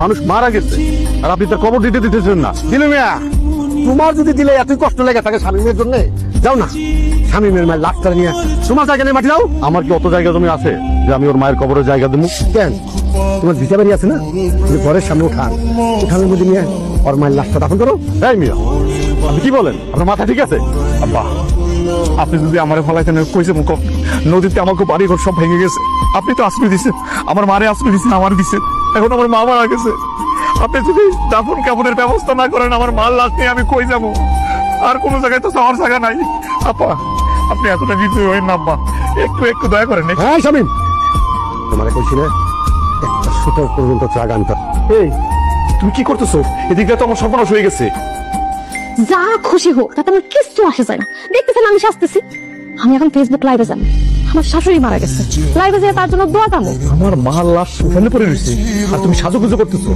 মানুষ মারা গেছে আর আপনি তার কবর দিতে দিতেছেন না। দিলু মিয়া, তোমার যদি দিলে এতই কষ্ট লেগে থাকে শামীমের জন্য, যাও না শামীমের মায়ের লাশটা নিয়ে তোমার জায়গা নিয়ে মাটি দাও। আমার কি অত জায়গা জমি আছে যে আমি ওর মায়ের কবরের জায়গা দেবো? কেন, তোমার ভিটা বাড়ি আছে না, তুমি ঘরের সামনে উঠানের মধ্যে নিয়ে ওর মায়ের লাশটা দাফন করো। এই মিয়া, আপনি কি বলেন? আপনার মাথা ঠিক আছে? আব্বা, আপনি যদি আমার ফলাইতেন কইছে মুখ নদীতে আমাকে বাড়ি ঘর সব ভেঙে গেছে, আপনি তো আশ্রয় দিচ্ছেন, আমার মারে আশ্রয় দিচ্ছেন, আমার দিচ্ছেন, এখন আমার মা মারা গেছে। আপনি যদি দাফন কাপড়ের ব্যবস্থা না করেন, আমার মাল লাশ নিয়ে আমি কই যাবো? আর কোনো জায়গায় তো যাওয়ার জায়গা নাই। আপা, আপনি এতটা নির্দয় হইন না আব্বা, একটু একটু দয়া করেন। হ্যাঁ শামীম, তোমার কইছি না একটা সুতো পর্যন্ত চা গানটা। এই তুমি কি করতেছো? এদিকে তো আমার সর্বনাশ হয়ে গেছে। যা খুশি হোক, তাতে আমার কিচ্ছু আসে যায় না। দেখতেছেন আমি শাস্তেছি। আমি এখন ফেসবুক লাইভে যাবো, আমার শাশুড়ি মারা গেছে, লাইভে যেয়ে তার জন্য দোয়া কামো। আমার মার লাশ ওখানে পড়ে রয়েছে আর তুমি সাজুগুজু করতেছো।